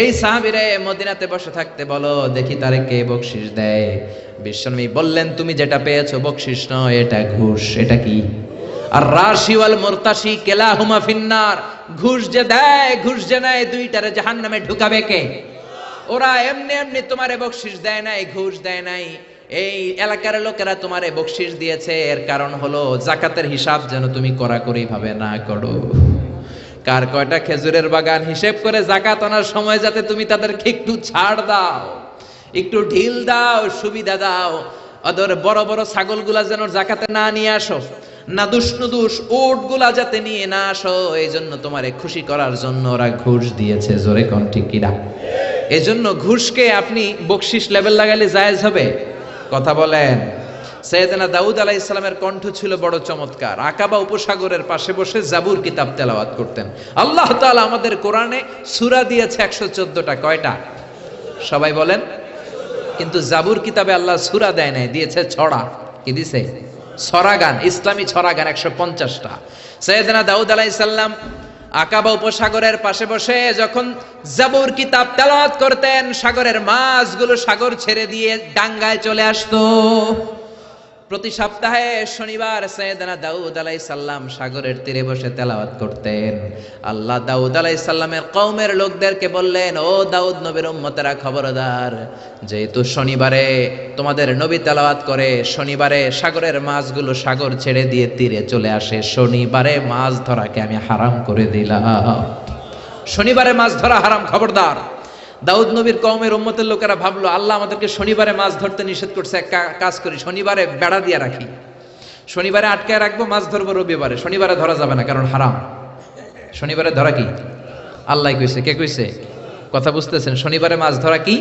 এই সাহাবীরে মদিনাতে বসে থাকতে বলো, দেখি তারে কে বকশিশ দেয়। বিশ্বনবী বললেন, তুমি যেটা পেয়েছো বকশিশ নয়, এটা ঘুষ। এটা কি? আর রাশি ওয়াল মুরতাশি কিলাহুমা ফিন্নার। ঘুষ যে দেয়, ঘুষ যে নেয়, দুইটারে জাহান্নামে ঢুকাবে কে? ওরা এমনি এমনি তোমারে বকশিশ দেয় নাই, ঘুষ দেয় নাই। এই এলাকার লোকেরা তোমারে বকশিশ দিয়েছে, এর কারণ হলো যাকাতের হিসাব যেন তুমি কড়াকড়ি ভাবে না করো। কার কয়টা খেজুরের বাগান হিসেব করে যাকাত আনার সময় যাতে তুমি তাদেরকে একটু ছাড় দাও, একটু ঢিল দাও, সুবিধা দাও। ওদের বড় বড় ছাগলগুলা যেন যাকাতে না নিয়ে আসো, না দুষ্ণুদুষ উটগুলা যাতে নিয়ে না আসো, এই জন্য তোমারে খুশি করার জন্য ওরা ঘুষ দিয়েছে। জোরে কোন ঠিক কিনা? এই জন্য ঘুষকে আপনি বকশিশ লেভেল লাগাইলে জায়েজ হবে? কথা বলেন। সাইয়েদনা দাউদ আলাইহিস সালামের কণ্ঠ ছিল বড় চমৎকার। আকাবা উপসাগরের পাশে বসে জাবুর কিতাব তেলাওয়াত করতেন। আল্লাহ তাআলা আমাদের কোরআনে সূরা দিয়েছে 114টা। কয়টা? সবাই বলেন। কিন্তু জাবুর কিতাবে আল্লাহ সূরা দেয় নাই, দিয়েছে ছড়া। কি দিয়েছে? ছড়া গান, ইসলামী ছড়া গান 150টা। সাইয়েদনা দাউদ আলাইহিস সালাম আকাবা উপসাগরের পাশে বসে যখন জাবুর কিতাব তেলাওয়াত করতেন, সাগরের মাছগুলো সাগর ছেড়ে দিয়ে ডাঙ্গায় চলে আসতো। প্রতি সপ্তাহে শনিবার সাইয়েদনা দাউদ আলাইহিস সালাম সাগরের তীরে বসে তেলাওয়াত করতেন। আল্লাহ দাউদ আলাইহিস সালামের কওমের লোকদেরকে বললেন, ও দাউদ নবীর উম্মতেরা খবরদার, যেহেতু শনিবারে তোমাদের নবী তেলাওয়াত করে, শনিবারে সাগরের মাছগুলো সাগর ছেড়ে দিয়ে তীরে চলে আসে, শনিবারে মাছ ধরাকে আমি হারাম করে দিলাম। শনিবারে মাছ ধরা হারাম, খবরদার। দাউদ নবীর কওমের উম্মতের লোকেরা ভাবলো, আল্লাহ আমাদেরকে শনিবারে মাছ ধরতে নিষেধ করছে, এক কাজ করি, শনিবারে বেড়া দিয়ে রাখি, শনিবারে আটকায় রাখবো, মাছ ধরবো রবিবারে। শনিবারে ধরা যাবে না, কারণ হারাম। শনিবারে ধরা কি? আল্লাহ কইছে। কে কইছে? কথা বুঝতেছেন? শনিবারে মাছ ধরা কি?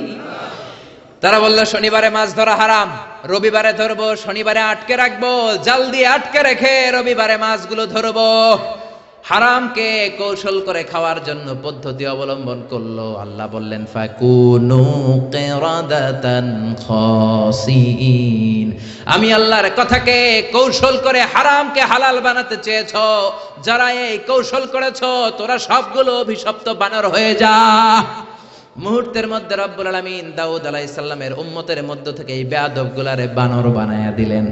তারা বললো শনিবারে মাছ ধরা হারাম, রবিবারে ধরবো, শনিবারে আটকে রাখবো, জাল দিয়ে আটকে রেখে রবিবারে মাছগুলো ধরবো। হারামকে কৌশল করে খাওয়ার জন্য পদ্ধতি অবলম্বন করলো। আল্লাহ বললেন ফাকুনু কিরাদাতান খাসিন, আমি আল্লাহর কথাকে কৌশল করে হারামকে হালাল বানাতে চেয়েছো, যারা এই কৌশল করেছো তোরা সবগুলো অভিশপ্ত বানর হয়ে যা। মুহূর্তের মধ্যে রব্বুল আলামিন দাউদ আলাইহিস সালামের উম্মতের মধ্য থেকে এই বেয়াদবগুলারে বানর বানায়া দিলেন।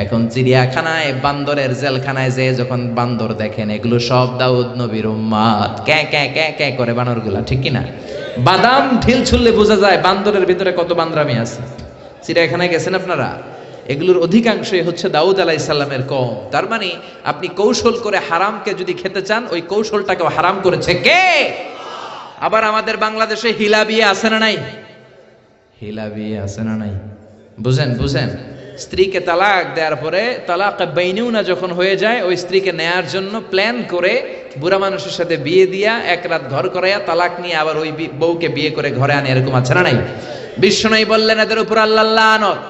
এখন চিড়িয়াখানায় বান্দরের জেলখানায় যে যখন বান্দর দেখেন এগুলো সব দাউদ নবীর উম্মত, ক্যাঁ ক্যাঁ ক্যাঁ ক্যাঁ করে বানরগুলা, ঠিক কি না? বাদাম ঢিল ছুললে বোঝা যায় বান্দরের ভিতরে কত বান্দরামি আছে। চিড়িয়াখানায় গেছেন আপনারা? এগুলোর অধিকাংশই হচ্ছে দাউদ আলাইহিস সালামের কওম। তার মানে আপনি কৌশল করে হারামকে যদি খেতে চান, ওই কৌশলটাকে হারাম করেছে কে? আবার আমাদের বাংলাদেশে হিলা বিয়ে আছে না নাই? হিলা বিয়ে আছে না নাই? বুঝেন বুঝেন, স্ত্রীকে তালাক দেওয়ার পরে তালাক বাইনুনা যখন হয়ে যায়, ওই স্ত্রীকে নেয়ার জন্য প্ল্যান করে বুড়া মানুষের সাথে বিয়ে দিয়া এক রাত ঘর করাইয়া তালাক নিয়ে আবার ওই বউকে বিয়ে করে ঘরে আনে, এরকম আছে না নাই? বিশ্বনবী বললেন এদের উপর আল্লাহ লানত।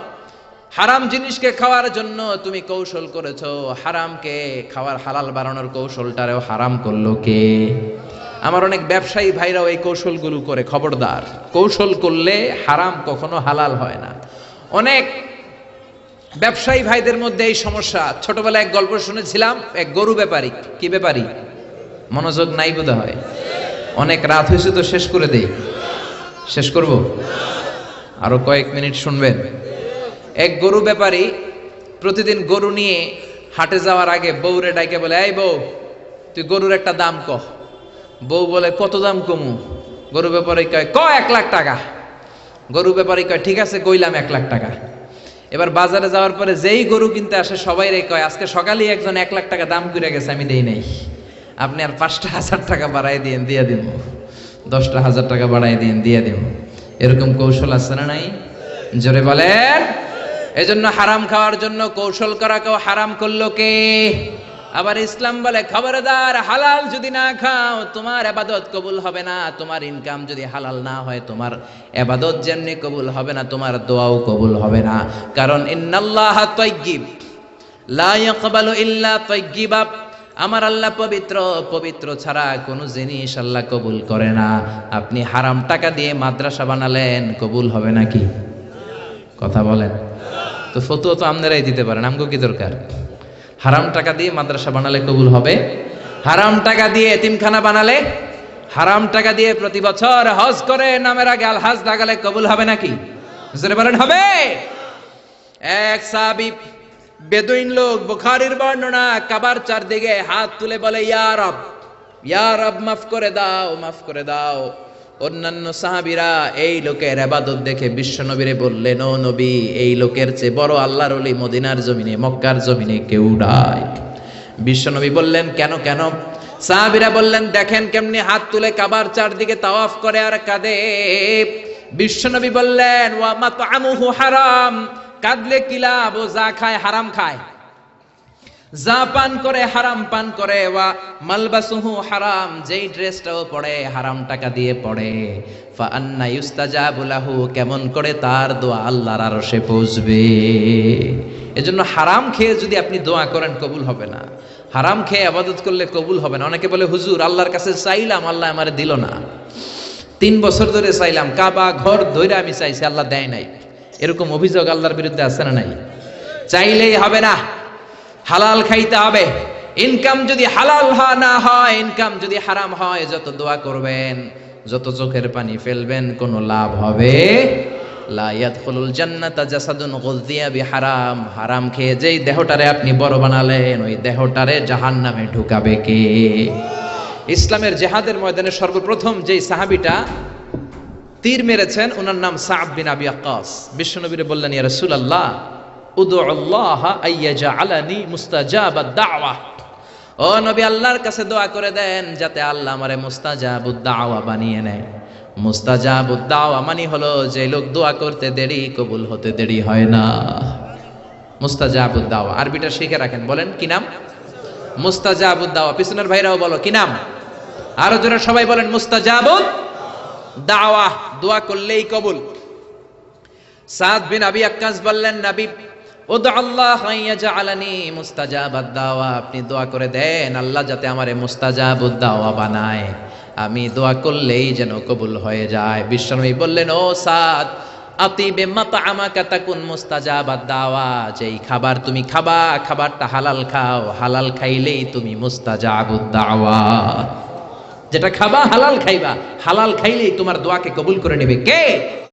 হারাম জিনিসকে খাওয়ার জন্য তুমি কৌশল করেছো, হারামকে খাওয়ার হালাল বানানোর কৌশলটারেও হারাম করলো কে? আমার অনেক ব্যবসায়ী ভাইরাও এই কৌশলগুলো করে, খবরদার। কৌশল করলে হারাম কখনো হালাল হয় না। অনেক ব্যবসায়ী ভাইদের মধ্যে এই সমস্যা। ছোটবেলায় এক গল্প শুনেছিলাম, এক গরু ব্যাপারী। কি ব্যাপারী? মনোযোগ নাই বোধ হয়, অনেক রাত হয়েছে তো শেষ করে দেই। শেষ করব, আরো কয়েক মিনিট শুনবেন। এক গরু ব্যাপারী প্রতিদিন গরু নিয়ে হাটে যাওয়ার আগে বউরে ডাইকে বলে, এই বউ তুই গরুর একটা দাম কহ। বউ বলে কত দাম কমু? গরু ব্যাপারী কয় 1 লাখ টাকা। গরু ব্যাপারী কয় ঠিক আছে কইলাম 1 লাখ টাকা। এবার বাজারে যাওয়ার পরে যেই গরু কিনতে আসে সবাই রে কয় আজকে সকালেই একজন 1 লাখ টাকা দাম করে গেছে, আমি দেই নাই, আপনি আর 5,000 টাকা বাড়াই দিন, দিয়ে দিন, 10,000 টাকা বাড়াই দিন, দিয়ে দিন। এরকম কৌশল আছে না নাই? জোরে বলেন। এজন্য হারাম খাওয়ার জন্য কৌশল করা কেউ হারাম করলো কে? আবার ইসলাম বলে খবরদার, হালাল যদি না খাও তোমার ইবাদত কবুল হবে না। তোমার ইনকাম যদি হালাল না হয় তোমার ইবাদত যেমনি কবুল হবে না, তোমার দোয়াও কবুল হবে না। কারণ ইন্নাল্লাহা তাইয়্যিব লা ইয়াকবালু ইল্লা তাইয়্যিবা, আমার আল্লাহ পবিত্র, পবিত্র ছাড়া কোনো জিনিস আল্লাহ কবুল করে না। আপনি হারাম টাকা দিয়ে মাদ্রাসা বানালেন, কবুল হবে নাকি? কথা বলেন তো। ফতোয়া তো আপনারাই দিতে পারেন, আমগো কি দরকার? হারাম টাকা দিয়ে মাদ্রাসা বানালে কবুল হবে? হারাম টাকা দিয়ে এতিমখানা বানালে, হারাম টাকা দিয়ে প্রতি বছর হজ করে নামের আগে আল হজ লাগালে কবুল হবে নাকি? জোরে বলেন হবে? এক সাহাবী বেদুইন লোক, বুখারীর বর্ণনা, কাবার চারদিকে হাত তুলে বলে ইয়া রব, ইয়া রব মাফ করে দাও, মাফ করে দাও। অন্যান্য সাহাবীরা এই লোকের ইবাদত দেখে বিশ্ব নবীরে বললেন, ও নবী, এই লোকের চেয়ে বড় আল্লাহর ওলি মদিনার জমিনে, মক্কার জমিনে কেউ নাই। বিশ্ব নবী বললেন কেন কেন? সাহাবীরা বললেন দেখেন কেমনি হাত তুলে কাবার চারদিকে তাওয়াফ করে আর কাঁদে। বিশ্ব নবী বললেন ওয়া মাতআমুহু হারাম, কাঁদলে কি লাভ? ও যা খায় হারাম খায়, যা পান করে হারাম পান করে। ওয়া মালবাসুহু হারাম, যেই ড্রেসটাও পরে হারাম টাকা দিয়ে পড়ে। ফা আন্না ইউস্তাজাবু লাহু, কেমন করে তার দোয়া আল্লাহর আরশে পৌঁছবে? এজন্য হারাম খেয়ে যদি আপনি দোয়া করেন কবুল হবে না, হারাম খেয়ে ইবাদত করলে কবুল হবে না। অনেকে বলে হুজুর আল্লাহর কাছে চাইলাম আল্লাহ আমারে দিল না, 3 বছর ধরে চাইলাম, কাবা ঘর ধরে আমি চাইছি আল্লাহ দেয় নাই। এরকম অভিযোগ আল্লাহর বিরুদ্ধে আছে না নাই? চাইলেই হবে না, হালাল খাইতে হবে। ইনকাম যদি হালাল না হয়, ইনকাম যদি হারাম হয়, যত দোয়া করবেন, যত চোখের পানি ফেলবেন, কোনো লাভ হবে? লা ইয়াদখুলুল জান্নাতা জাসাদুন গুযিয়া বিহারাম, হারাম খেয়ে যেই দেহটারে আপনি বড় বানালেন, ওই দেহটারে জাহান্নামে ঢুকাবে কে? ইসলামের জিহাদের ময়দানে সর্বপ্রথম যেই সাহাবীটা তীর মেরেছেন ওনার নাম সা'দ বিন আবি ওয়াক্কাস। বিশ্বনবীরে বললেন ইয়া রাসূলুল্লাহ উদুল্লাহ আইয়াজআলানি মুস্তাজাবাদ দাওয়া, ও নবী আল্লাহর কাছে দোয়া করে দেন যাতে আল্লাহ আমারে মুস্তাজাবুদ দাওয়া বানিয়ে নেয়। মুস্তাজাবুদ দাওয়া মানে হলো যে লোক দোয়া করতে দেরি, কবুল হতে দেরি হয় না। মুস্তাজাবুদ দাওয়া আরবিটা শিখে রাখেন। বলেন কি নাম? মুস্তাজাবুদ দাওয়া। পিছনের ভাইরাও বলো কি নাম? আরো জোরে সবাই বলেন মুস্তাজাবুদ দাওয়া, দোয়া করলেই কবুল। সাদ বিন আবি ওয়াক্কাস বললেন নবী উদু আল্লাহ ইয়াজআলানি মুস্তাজাবাদ দাওয়া, আপনি দোয়া করে দেন আল্লাহ যাতে আমারে মুস্তাজাবুদ দাওয়া বানায়, আমি দোয়া করলেই যেন কবুল হয়ে যায়। বিশ্বনবী বললেন, ও সাদ, আতিবে মাতআমাকা তাকুন মুস্তাজাবাদ দাওয়া, যেই খাবার তুমি খাবা খাবারটা হালাল খাও, হালাল খাইলেই তুমি মুস্তাজাবুদ দাওয়া। যেটা খাবা হালাল খাইবা, হালাল খাইলেই তোমার দোয়াকে কবুল করে নেবে কে?